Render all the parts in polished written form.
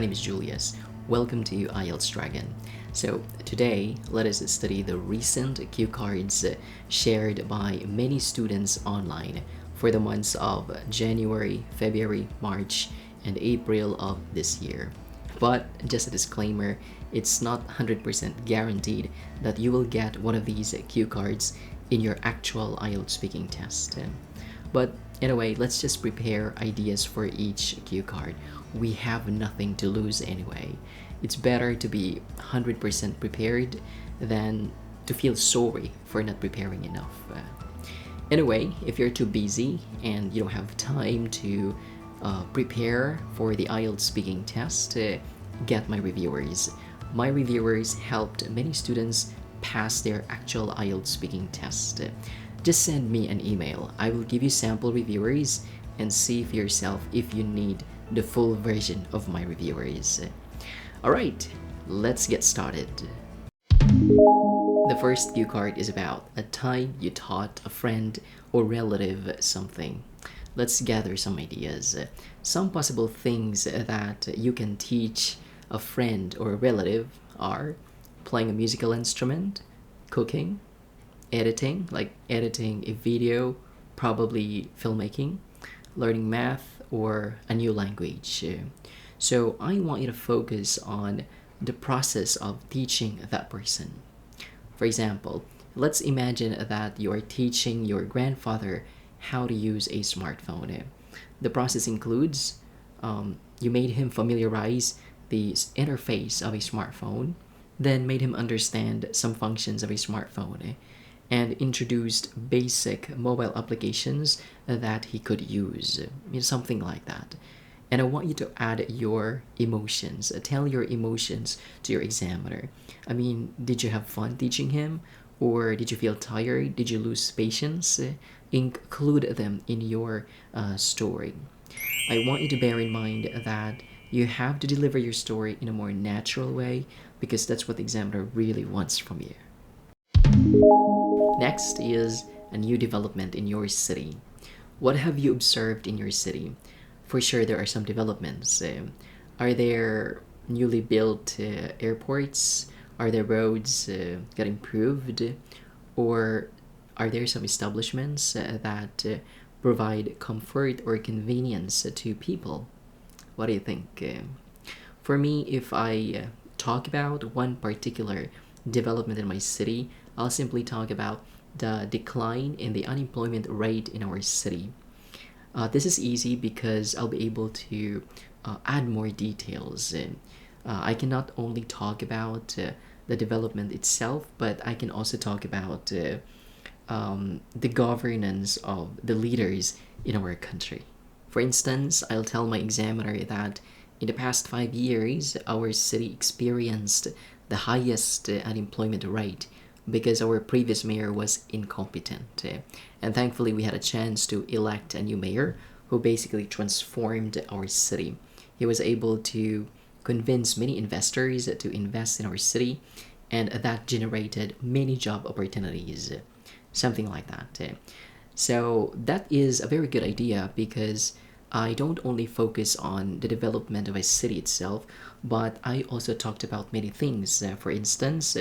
My name is Julius. Welcome to ieltsDragon. So today, let us study the recent cue cards shared by many students online for the months of January, February, March, and April of this year. But just a disclaimer, it's not 100% guaranteed that you will get one of these cue cards in your actual IELTS speaking test. But anyway, let's just prepare ideas for each cue card. We have nothing to lose anyway. It's better to be 100% prepared than to feel sorry for not preparing enough. Anyway, if you're too busy and you don't have time to prepare for the IELTS speaking test, get my reviewers. My reviewers helped many students pass their actual IELTS speaking test. Just send me an email. I will give you sample reviewers and see for yourself if you need the full version of my reviewers. Alright, let's get started. The first cue card is about a time you taught a friend or relative something. Let's gather some ideas. Some possible things that you can teach a friend or a relative are playing a musical instrument, cooking, editing, like editing a video, probably filmmaking, learning math, or a new language. So I want you to focus on the process of teaching that person. For example, let's imagine that you are teaching your grandfather how to use a smartphone. The process includes you made him familiarize the interface of a smartphone, then made him understand some functions of a smartphone, and introduced basic mobile applications that he could use, something like that. And I want you to add your emotions. Tell your emotions to your examiner. I mean, did you have fun teaching him? Or did you feel tired? Did you lose patience? Include them in your story. I want you to bear in mind that you have to deliver your story in a more natural way because that's what the examiner really wants from you. Next is a new development in your city. What have you observed in your city? For sure, there are some developments. Are there newly built airports? Are there roads that improved? Or are there some establishments that provide comfort or convenience to people? What do you think? For me, if I talk about one particular development in my city, I'll simply talk about the decline in the unemployment rate in our city. This is easy because I'll be able to add more details. I can not only talk about the development itself, but I can also talk about the governance of the leaders in our country. For instance, I'll tell my examiner that in the past 5 years, our city experienced the highest unemployment rate because our previous mayor was incompetent. And thankfully, we had a chance to elect a new mayor who basically transformed our city. He was able to convince many investors to invest in our city, and that generated many job opportunities, something like that. So that is a very good idea because I don't only focus on the development of a city itself, but I also talked about many things. For instance,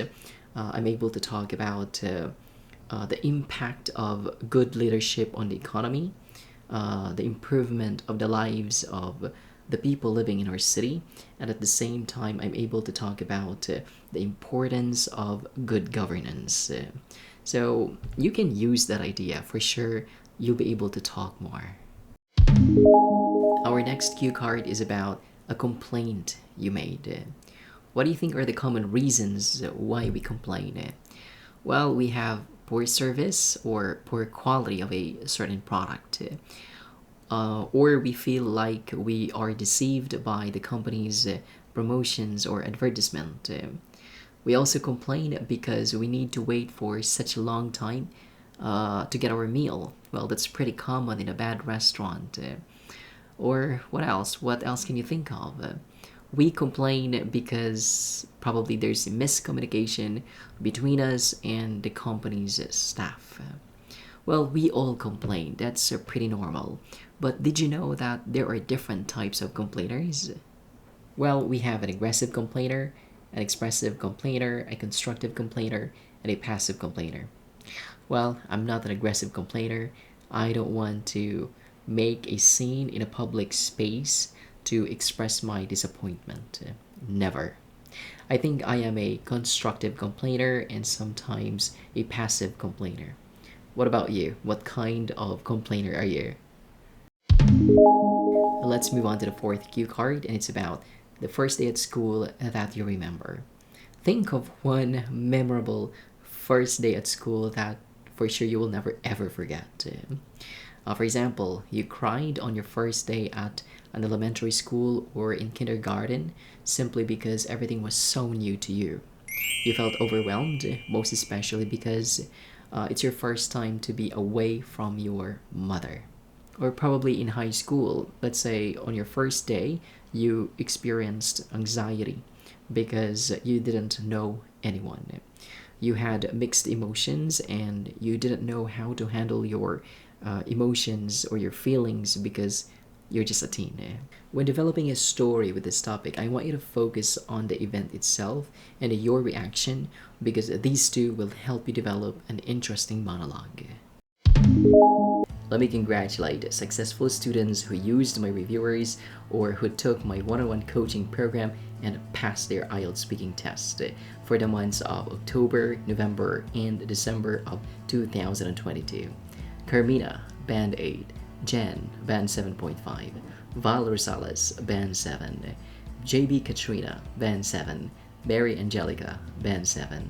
I'm able to talk about the impact of good leadership on the economy, the improvement of the lives of the people living in our city, and at the same time, I'm able to talk about the importance of good governance. So you can use that idea. For sure, you'll be able to talk more. Our next cue card is about a complaint you made. What do you think are the common reasons why we complain? Well, we have poor service or poor quality of a certain product. Or we feel like we are deceived by the company's promotions or advertisement. We also complain because we need to wait for such a long time to get our meal. Well, that's pretty common in a bad restaurant. Or what else? What else can you think of? We complain because probably there's a miscommunication between us and the company's staff. Well, we all complain. That's pretty normal. But did you know that there are different types of complainers? Well, we have an aggressive complainer, an expressive complainer, a constructive complainer, and a passive complainer. Well, I'm not an aggressive complainer. I don't want to make a scene in a public space to express my disappointment. Never. I think I am a constructive complainer and sometimes a passive complainer. What about you? What kind of complainer are you? Let's move on to the fourth cue card, and it's about the first day at school that you remember. Think of one memorable first day at school that for sure you will never ever forget. For example, you cried on your first day at an elementary school or in kindergarten simply because everything was so new to you. You felt overwhelmed, most especially because it's your first time to be away from your mother. Or probably in high school, let's say on your first day, you experienced anxiety because you didn't know anyone. You had mixed emotions and you didn't know how to handle your emotions or your feelings because you're just a teen. When developing a story with this topic, I want you to focus on the event itself and your reaction because these two will help you develop an interesting monologue. Let me congratulate successful students who used my reviewers or who took my one-on-one coaching program and passed their IELTS speaking test for the months of October, November, and December of 2022. Carmina, Band 8, Jen, Band 7.5, Val Rosales, Band 7, JB Katrina, Band 7, Mary Angelica, Band 7.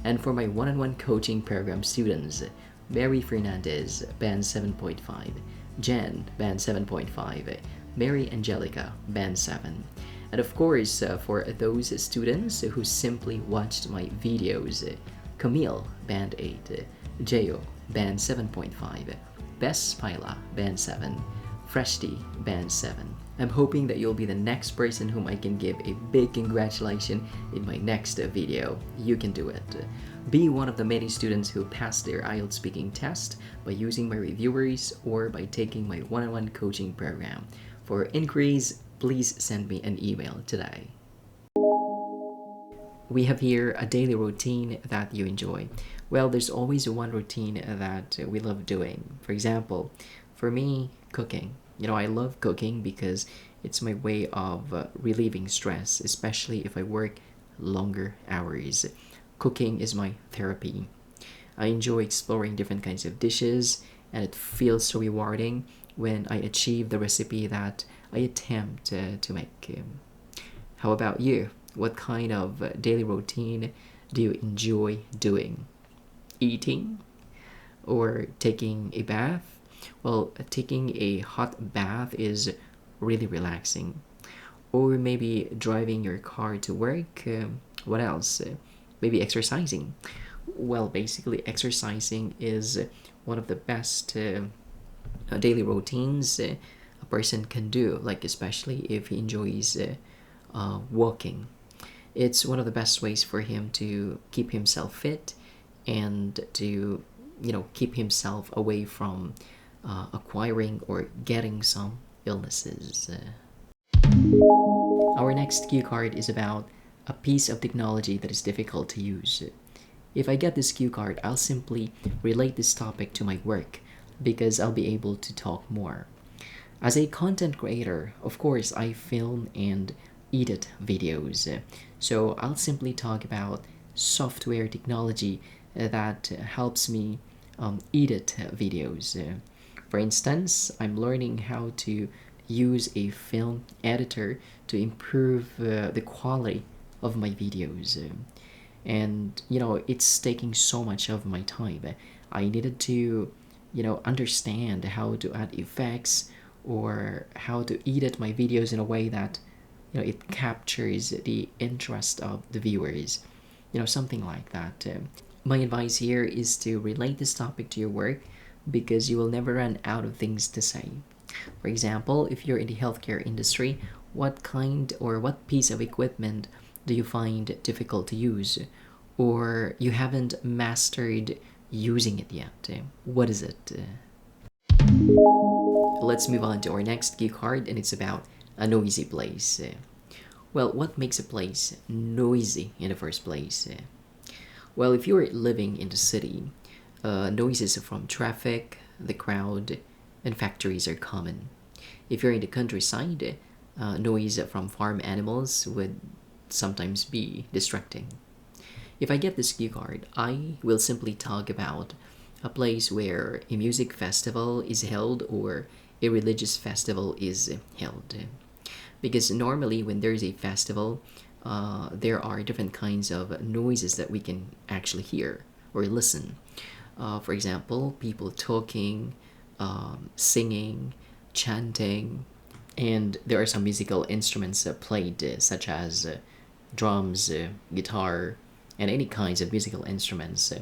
And for my one-on-one coaching program students, Mary Fernandez, Band 7.5, Jen, Band 7.5, Mary Angelica, Band 7. And of course, for those students who simply watched my videos, Camille, Band 8, Jayo, Band 7.5, Best Pila, Band 7, Freshty, Band 7. I'm hoping that you'll be the next person whom I can give a big congratulations in my next video. You can do it. Be one of the many students who passed their IELTS speaking test by using my reviewers or by taking my one-on-one coaching program. For inquiries, please send me an email today. We have here a daily routine that you enjoy. Well, there's always one routine that we love doing. For example, for me, cooking. I love cooking because it's my way of relieving stress, especially if I work longer hours. Cooking is my therapy. I enjoy exploring different kinds of dishes, and it feels so rewarding when I achieve the recipe that I attempt to make. How about you? What kind of daily routine do you enjoy doing? Eating? Or taking a bath? Well, taking a hot bath is really relaxing. Or maybe driving your car to work. What else? Maybe exercising. Well, basically, exercising is one of the best daily routines a person can do, like especially if he enjoys walking. It's one of the best ways for him to keep himself fit and to keep himself away from acquiring or getting some illnesses. Our next cue card is about a piece of technology that is difficult to use. If I get this cue card, I'll simply relate this topic to my work because I'll be able to talk more. As a content creator, of course, I film and edit videos. So I'll simply talk about software technology that helps me edit videos. For instance, I'm learning how to use a film editor to improve the quality of my videos. And it's taking so much of my time. I needed to understand how to add effects or how to edit my videos in a way that it captures the interest of the viewers, something like that. My advice here is to relate this topic to your work because you will never run out of things to say. For example, if you're in the healthcare industry, what kind or what piece of equipment do you find difficult to use, or you haven't mastered using it yet? What is it? Let's move on to our next cue card, and it's about a noisy place. Well, what makes a place noisy in the first place? Well, if you're living in the city, noises from traffic, the crowd, and factories are common. If you're in the countryside, noise from farm animals would sometimes be distracting. If I get this cue card, I will simply talk about a place where a music festival is held or a religious festival is held. Because normally, when there's a festival, there are different kinds of noises that we can actually hear or listen. For example, people talking, singing, chanting, and there are some musical instruments played, such as drums, guitar, and any kinds of musical instruments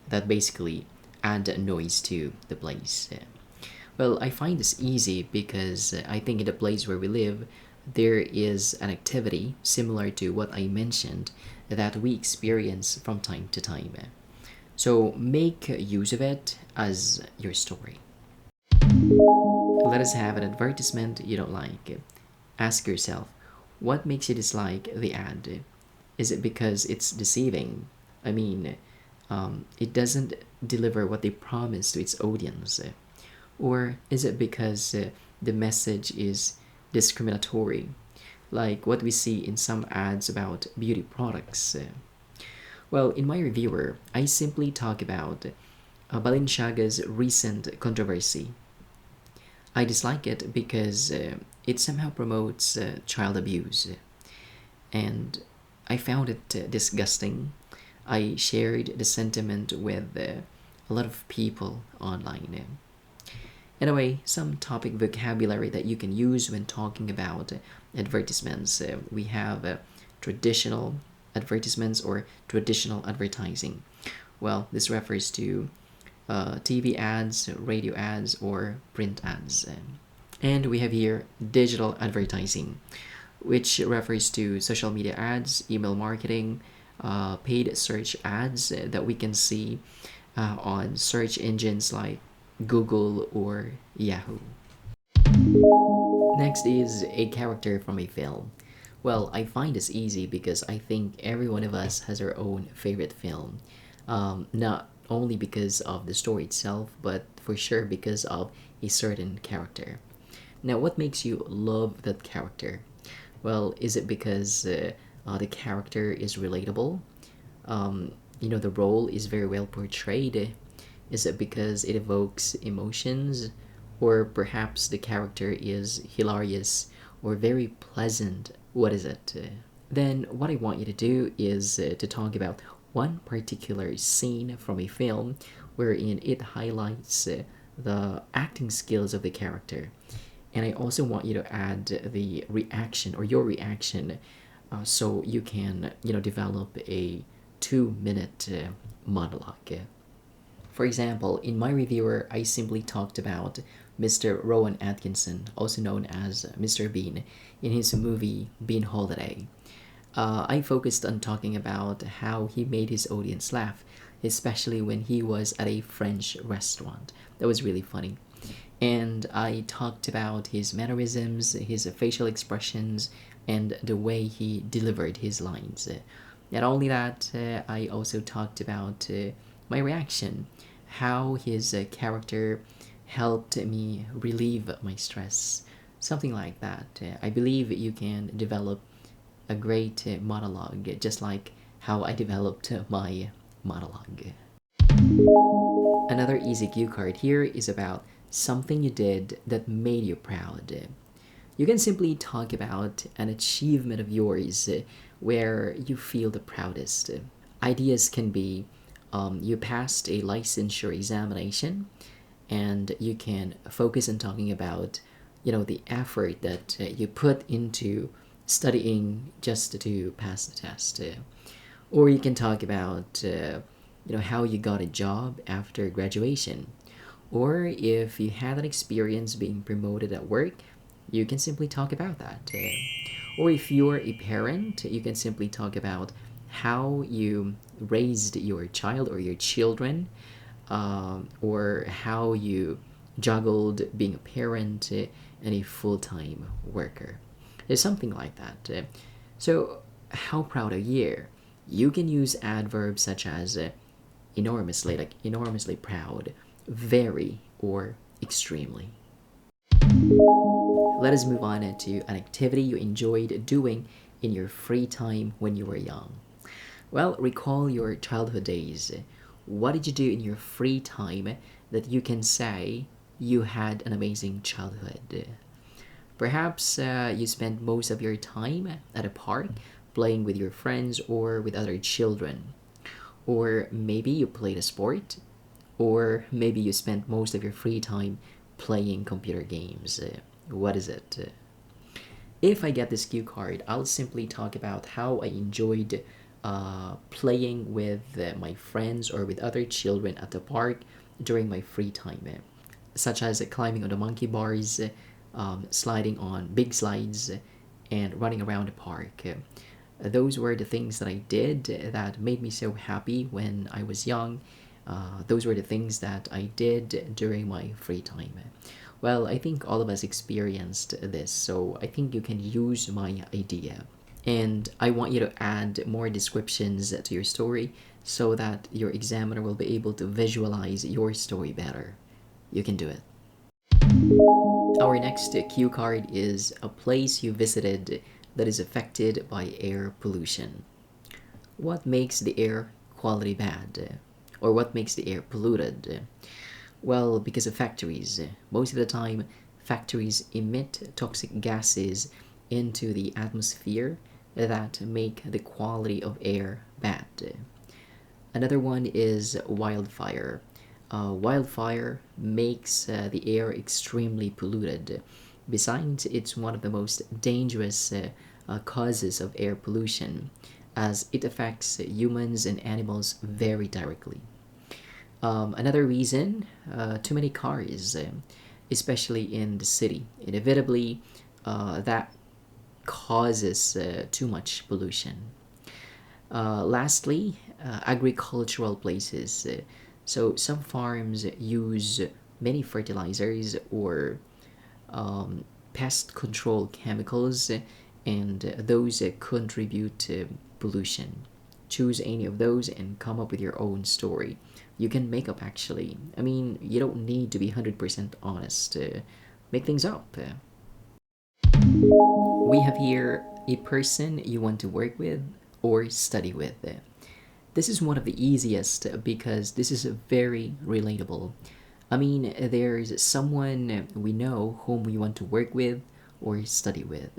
that basically add noise to the place. Well, I find this easy because I think in the place where we live, there is an activity similar to what I mentioned that we experience from time to time. So make use of it as your story. Let us have an advertisement you don't like. Ask yourself, what makes you dislike the ad? Is it because it's deceiving? I mean, it doesn't deliver what they promise to its audience. Or is it because the message is discriminatory, like what we see in some ads about beauty products? Well, in my reviewer, I simply talk about Balenciaga's recent controversy. I dislike it because it somehow promotes child abuse, and I found it disgusting. I shared the sentiment with a lot of people online. Anyway, some topic vocabulary that you can use when talking about advertisements. We have traditional advertisements or traditional advertising. Well, this refers to TV ads, radio ads, or print ads. And we have here digital advertising, which refers to social media ads, email marketing, paid search ads that we can see on search engines like Google or Yahoo. Next is a character from a film. Well, I find this easy because I think every one of us has our own favorite film. Not only because of the story itself, but for sure because of a certain character. Now, what makes you love that character? Well, is it because the character is relatable? The role is very well portrayed. Is it because it evokes emotions? Or perhaps the character is hilarious or very pleasant? What is it? Then, what I want you to do is to talk about one particular scene from a film wherein it highlights the acting skills of the character. And I also want you to add the reaction or your reaction so you can, develop a 2-minute monologue. For example, in my reviewer, I simply talked about Mr. Rowan Atkinson, also known as Mr. Bean, in his movie Bean Holiday. I focused on talking about how he made his audience laugh, especially when he was at a French restaurant. That was really funny. And I talked about his mannerisms, his facial expressions, and the way he delivered his lines. Not only that, I also talked about my reaction, how his character helped me relieve my stress, something like that. I believe you can develop a great monologue, just like how I developed my monologue. Another easy cue card here is about something you did that made you proud. You can simply talk about an achievement of yours where you feel the proudest. Ideas can be you passed a licensure examination, and you can focus on talking about the effort that you put into studying just to pass the test. Or you can talk about how you got a job after graduation. Or if you had an experience being promoted at work, you can simply talk about that. Or if you're a parent, you can simply talk about how you raised your child or your children, or how you juggled being a parent and a full-time worker. There's something like that. So, how proud are you? You can use adverbs such as enormously, like enormously proud, very, or extremely. Let us move on to an activity you enjoyed doing in your free time when you were young. Well, recall your childhood days. What did you do in your free time that you can say you had an amazing childhood? Perhaps you spent most of your time at a park playing with your friends or with other children. Or maybe you played a sport. Or maybe you spent most of your free time playing computer games. What is it? If I get this cue card, I'll simply talk about how I enjoyed playing with my friends or with other children at the park during my free time, such as climbing on the monkey bars, sliding on big slides, and running around the park. Those were the things that I did that made me so happy when I was young. Those were the things that I did during my free time. Well, I think all of us experienced this, so I think you can use my idea. And I want you to add more descriptions to your story so that your examiner will be able to visualize your story better. You can do it. Our next cue card is a place you visited that is affected by air pollution. What makes the air quality bad? Or what makes the air polluted? Well, because of factories. Most of the time, factories emit toxic gases into the atmosphere that make the quality of air bad. Another one is wildfire. Wildfire makes the air extremely polluted. Besides, it's one of the most dangerous causes of air pollution as it affects humans and animals very directly. Another reason, too many cars, especially in the city. Inevitably, that causes too much pollution. Lastly, agricultural places. So some farms use many fertilizers or pest control chemicals, and those contribute to pollution. Choose any of those and come up with your own story. You can make up actually. I mean, you don't need to be 100% honest. Make things up. We have here a person you want to work with or study with. This is one of the easiest because this is very relatable. I mean, there's someone we know whom we want to work with or study with.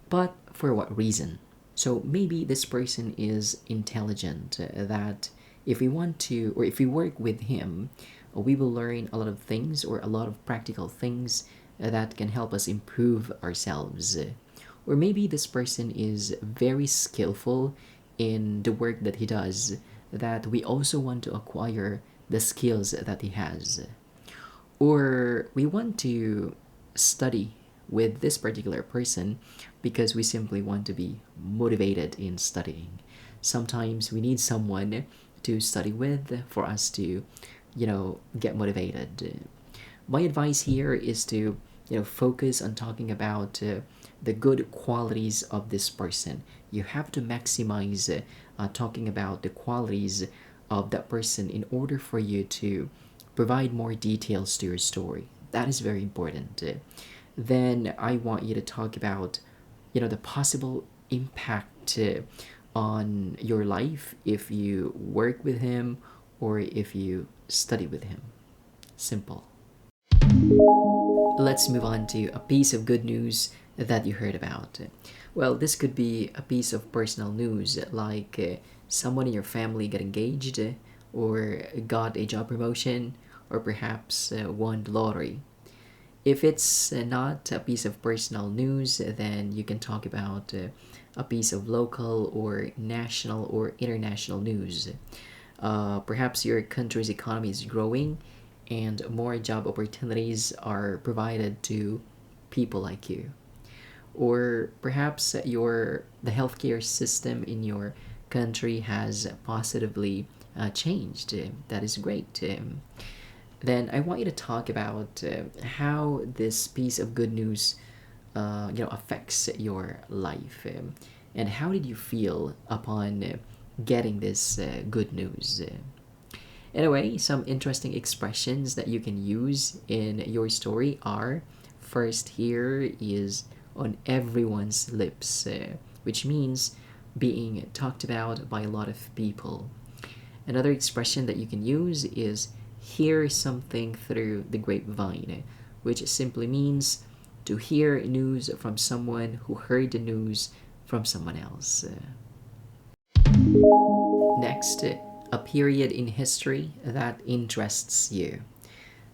But for what reason? So maybe this person is intelligent, that if we want to, or if we work with him, we will learn a lot of things or a lot of practical things that can help us improve ourselves. Or maybe this person is very skillful in the work that he does, that we also want to acquire the skills that he has. Or we want to study with this particular person because we simply want to be motivated in studying. Sometimes we need someone to study with for us to, get motivated. My advice here is to, focus on talking about the good qualities of this person. You have to maximize talking about the qualities of that person in order for you to provide more details to your story. That is very important. Then I want you to talk about, the possible impact on your life if you work with him or if you study with him. Simple. Let's move on to a piece of good news that you heard about. Well, this could be a piece of personal news like someone in your family got engaged or got a job promotion or perhaps won the lottery. If it's not a piece of personal news, then you can talk about a piece of local or national or international news. Perhaps your country's economy is growing and more job opportunities are provided to people like you. Or perhaps the healthcare system in your country has positively changed. That is great. Then I want you to talk about how this piece of good news affects your life. And how did you feel upon getting this good news? Anyway, some interesting expressions that you can use in your story are, first here is on everyone's lips, which means being talked about by a lot of people. Another expression that you can use is hear something through the grapevine, which simply means to hear news from someone who heard the news from someone else. Next, a period in history that interests you.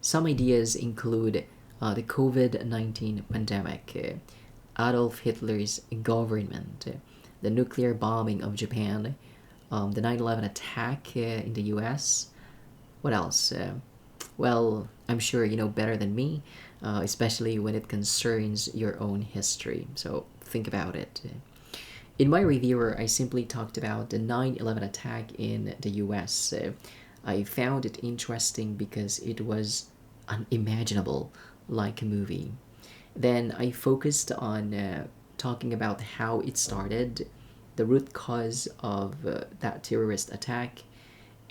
Some ideas include the COVID-19 pandemic, Adolf Hitler's government, the nuclear bombing of Japan, the 9/11 attack in the US. What else? Well, I'm sure you know better than me, especially when it concerns your own history. So think about it. In my reviewer, I simply talked about the 9/11 attack in the US. I found it interesting because it was unimaginable, like a movie. Then I focused on talking about how it started, the root cause of that terrorist attack,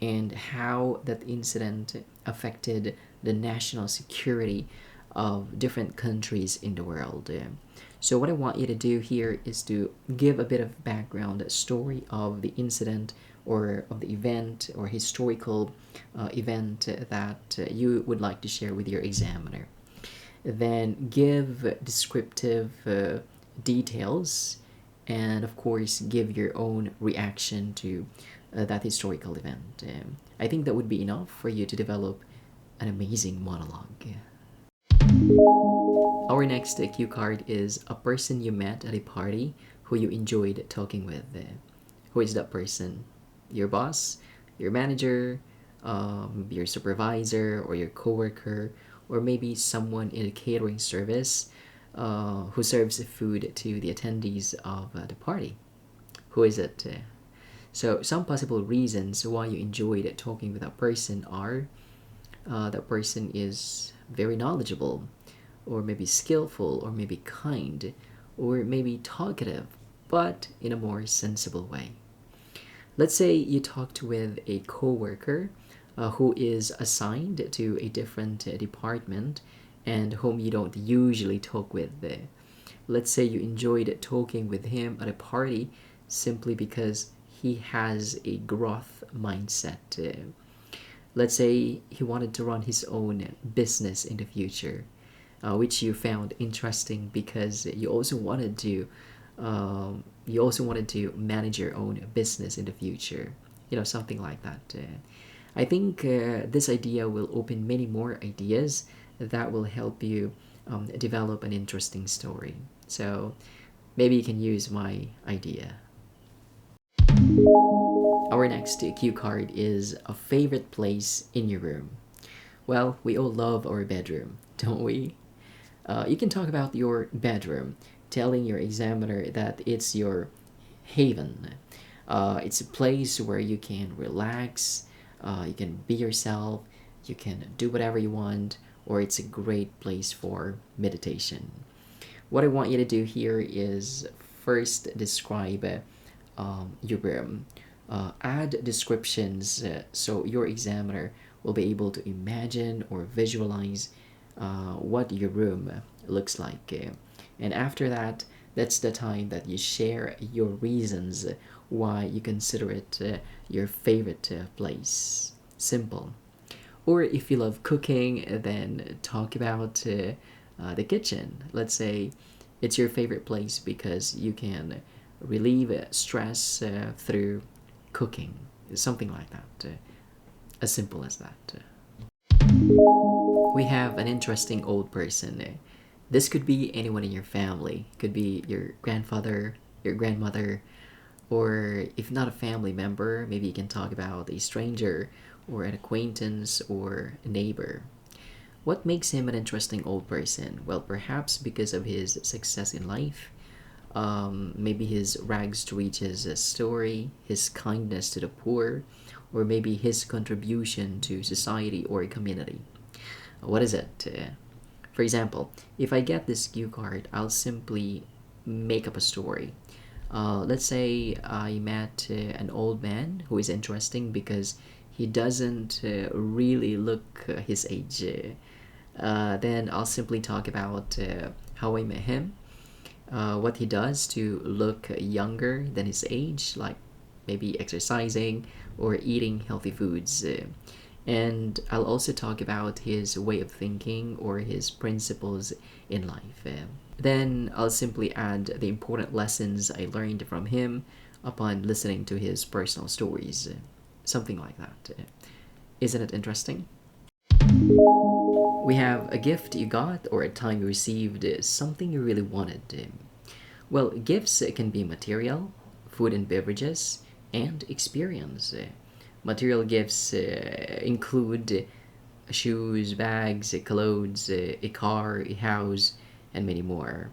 and how that incident affected the national security of different countries in the world. So what I want you to do here is to give a bit of background story of the incident or of the event or historical event that you would like to share with your examiner. Then give descriptive details, and of course give your own reaction to that historical event. I think that would be enough for you to develop an amazing monologue. Our next cue card is a person you met at a party who you enjoyed talking with. Who is that person? Your boss, your manager, your supervisor, or your coworker, or maybe someone in a catering service who serves food to the attendees of the party. Who is it? So some possible reasons why you enjoyed talking with that person are that person is very knowledgeable, or maybe skillful, or maybe kind, or maybe talkative, but in a more sensible way. Let's say you talked with a coworker who is assigned to a different department and whom you don't usually talk with. Let's say you enjoyed talking with him at a party simply because he has a growth mindset. Let's say he wanted to run his own business in the future, which you found interesting because you also wanted to manage your own business in the future. Something like that. I think this idea will open many more ideas that will help you develop an interesting story. So maybe you can use my idea. Our next cue card is a favorite place in your room. Well, we all love our bedroom, don't we? You can talk about your bedroom, telling your examiner that it's your haven. It's a place where you can relax, you can be yourself, you can do whatever you want, or it's a great place for meditation. What I want you to do here is first describe your room. Add descriptions so your examiner will be able to imagine or visualize what your room looks like. And after that, that's the time that you share your reasons why you consider it your favorite place. Simple. Or if you love cooking, then talk about the kitchen. Let's say it's your favorite place because you can relieve stress through cooking. Something like that. As simple as that. We have an interesting old person. This could be anyone in your family. It could be your grandfather, your grandmother, or if not a family member, maybe you can talk about a stranger or an acquaintance or a neighbor. What makes him an interesting old person? Well, perhaps because of his success in life, maybe his rags to riches story, his kindness to the poor, or maybe his contribution to society or a community. What is it? For example, if I get this cue card, I'll simply make up a story. Let's say I met an old man who is interesting because he doesn't really look his age. Then I'll simply talk about how I met him, what he does to look younger than his age, like maybe exercising or eating healthy foods. And I'll also talk about his way of thinking or his principles in life. Then I'll simply add the important lessons I learned from him upon listening to his personal stories. Something like that. Isn't it interesting? We have a gift you got or a time you received something you really wanted. Well, gifts can be material, food and beverages, and experience. Material gifts include shoes, bags, clothes, a car, a house, and many more.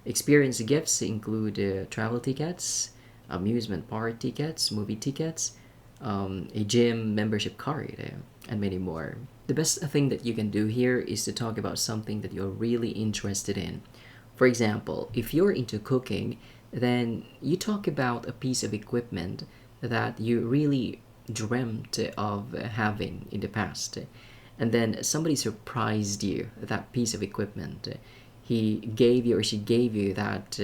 Experience gifts include travel tickets, amusement park tickets, movie tickets, a gym membership card, and many more. The best thing that you can do here is to talk about something that you're really interested in. For example, if you're into cooking, then you talk about a piece of equipment that you really dreamt of having in the past. And then somebody surprised you that piece of equipment. He gave you or she gave you that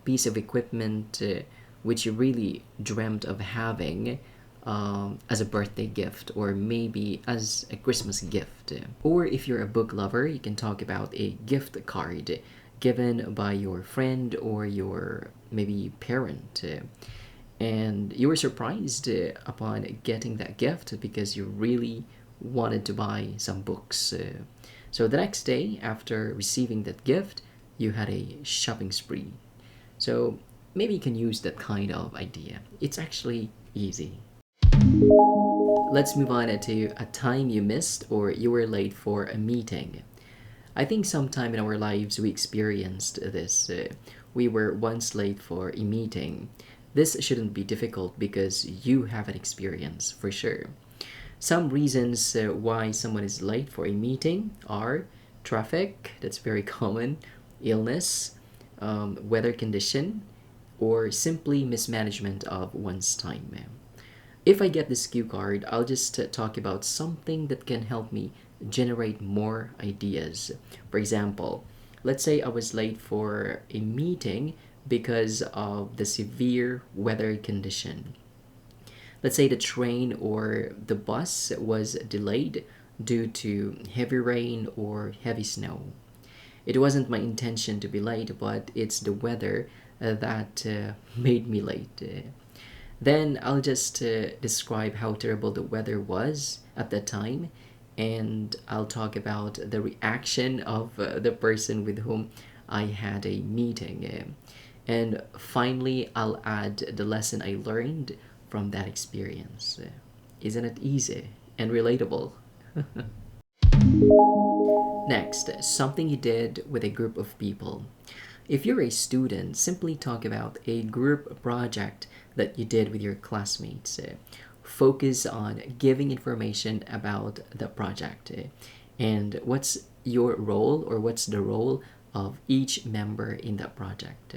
piece of equipment which you really dreamt of having as a birthday gift or maybe as a Christmas gift. Or if you're a book lover, you can talk about a gift card given by your friend or your maybe parent. And you were surprised upon getting that gift because you really wanted to buy some books. So the next day, after receiving that gift, you had a shopping spree. So maybe you can use that kind of idea. It's actually easy. Let's move on to a time you missed or you were late for a meeting. I think sometime in our lives we experienced this. We were once late for a meeting. This shouldn't be difficult because you have an experience for sure. Some reasons why someone is late for a meeting are traffic, that's very common, illness, weather condition, or simply mismanagement of one's time. If I get this cue card, I'll just talk about something that can help me generate more ideas. For example, let's say I was late for a meeting because of the severe weather condition. Let's say the train or the bus was delayed due to heavy rain or heavy snow. It wasn't my intention to be late, but it's the weather that made me late. Then I'll just describe how terrible the weather was at that time, and I'll talk about the reaction of the person with whom I had a meeting. And finally, I'll add the lesson I learned from that experience. Isn't it easy and relatable? Next, something you did with a group of people. If you're a student, simply talk about a group project that you did with your classmates. Focus on giving information about the project and what's your role or what's the role of each member in that project.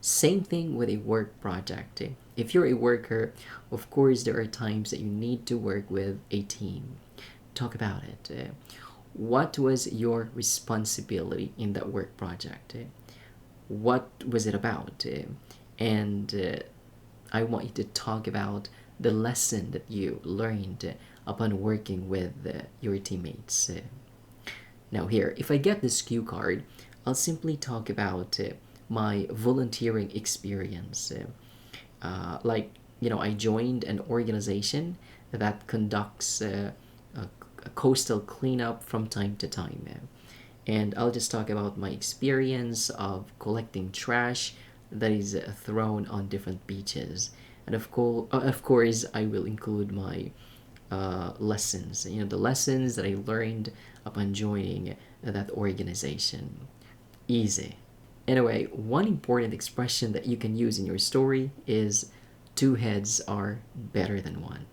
Same thing with a work project. If you're a worker, of course, there are times that you need to work with a team. Talk about it. What was your responsibility in that work project? What was it about? And I want you to talk about the lesson that you learned upon working with your teammates. Now, here, if I get this cue card, I'll simply talk about my volunteering experience. I joined an organization that conducts a coastal cleanup from time to time. And I'll just talk about my experience of collecting trash that is thrown on different beaches. And of course, I will include my lessons, the lessons that I learned upon joining that organization. Easy. Anyway, one important expression that you can use in your story is two heads are better than one.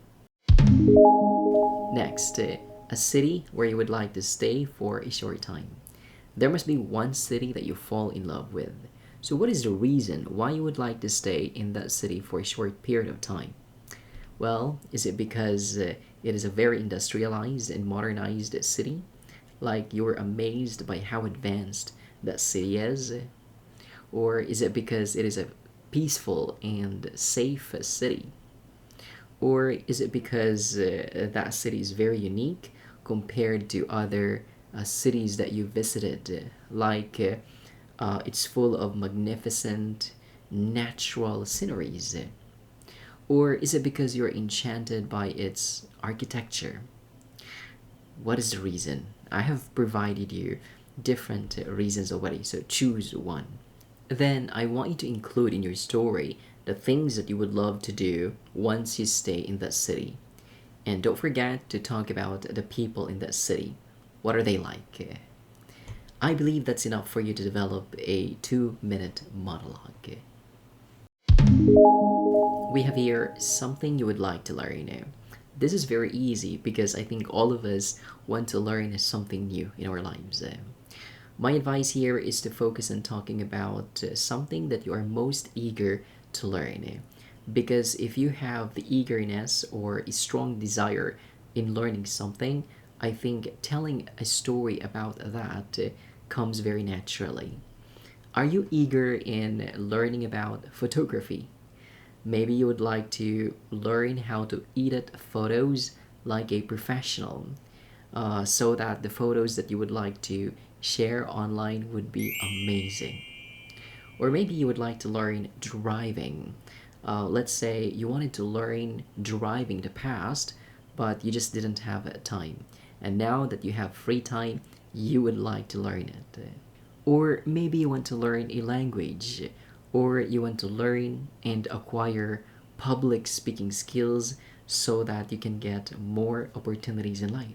Next, a city where you would like to stay for a short time. There must be one city that you fall in love with. So what is the reason why you would like to stay in that city for a short period of time? Well, is it because it is a very industrialized and modernized city? Like you're amazed by how advanced that city is? Or is it because it is a peaceful and safe city? Or is it because that city is very unique compared to other cities that you visited? It's full of magnificent natural sceneries. Or is it because you're enchanted by its architecture? What is the reason? I have provided you different reasons already, so choose one. Then I want you to include in your story the things that you would love to do once you stay in that city. And don't forget to talk about the people in that city. What are they like? I believe that's enough for you to develop a 2-minute monologue. We have here something you would like to learn. This is very easy because I think all of us want to learn something new in our lives. My advice here is to focus on talking about something that you are most eager to learn. Because if you have the eagerness or a strong desire in learning something, I think telling a story about that comes very naturally. Are you eager in learning about photography? Maybe you would like to learn how to edit photos like a professional, so that the photos that you would like to share online would be amazing. Or maybe you would like to learn driving. Let's say you wanted to learn driving the past, but you just didn't have time. And now that you have free time, you would like to learn it. Or maybe you want to learn a language, or you want to learn and acquire public speaking skills so that you can get more opportunities in life.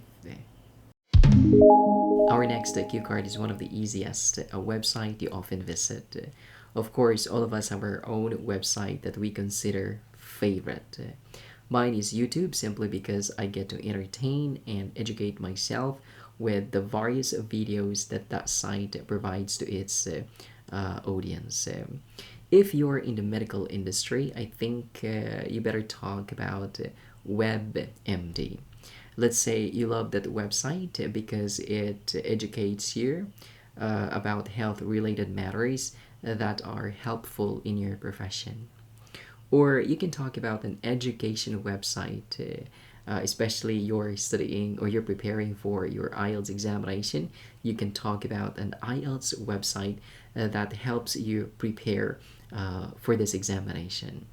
Our next cue card is one of the easiest, a website you often visit. Of course, all of us have our own website that we consider favorite. Mine is YouTube simply because I get to entertain and educate myself with the various videos that that site provides to its audience. If you're in the medical industry, I think you better talk about WebMD. Let's say you love that website because it educates you about health related matters that are helpful in your profession. Or you can talk about an education website, especially you're studying or you're preparing for your IELTS examination. You can talk about an IELTS website that helps you prepare for this examination.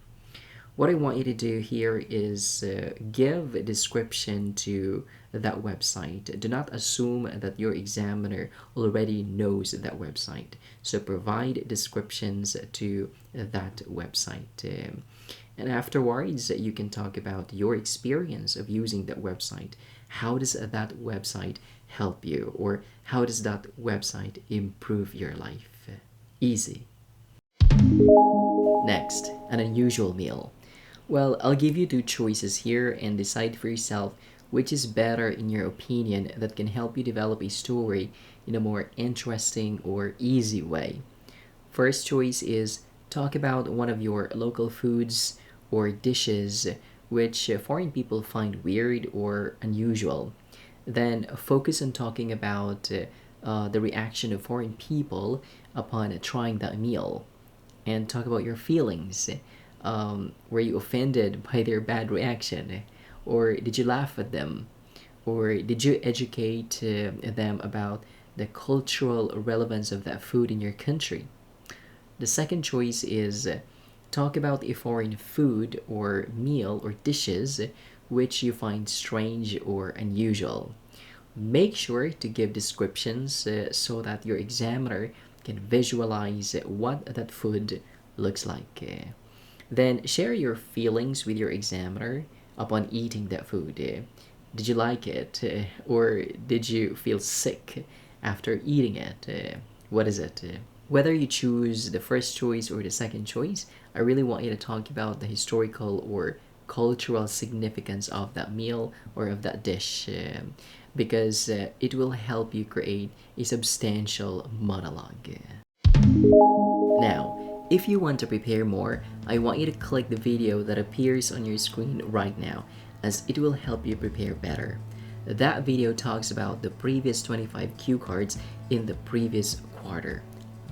What I want you to do here is give a description to that website. Do not assume that your examiner already knows that website. So provide descriptions to that website. And afterwards, you can talk about your experience of using that website. How does that website help you? Or how does that website improve your life? Easy. Next, an unusual meal. Well, I'll give you two choices here and decide for yourself which is better in your opinion that can help you develop a story in a more interesting or easy way. First choice is talk about one of your local foods or dishes which foreign people find weird or unusual. Then focus on talking about the reaction of foreign people upon trying that meal and talk about your feelings. Were you offended by their bad reaction? Or did you laugh at them? Or did you educate them about the cultural relevance of that food in your country? The second choice is talk about a foreign food or meal or dishes which you find strange or unusual. Make sure to give descriptions so that your examiner can visualize what that food looks like. Then share your feelings with your examiner upon eating that food. Did you like it? Or did you feel sick after eating it? What is it? Whether you choose the first choice or the second choice, I really want you to talk about the historical or cultural significance of that meal or of that dish, because it will help you create a substantial monologue. Now, if you want to prepare more, I want you to click the video that appears on your screen right now, as it will help you prepare better. That video talks about the previous 25 cue cards in the previous quarter.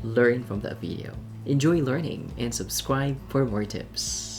Learn from that video. Enjoy learning and subscribe for more tips.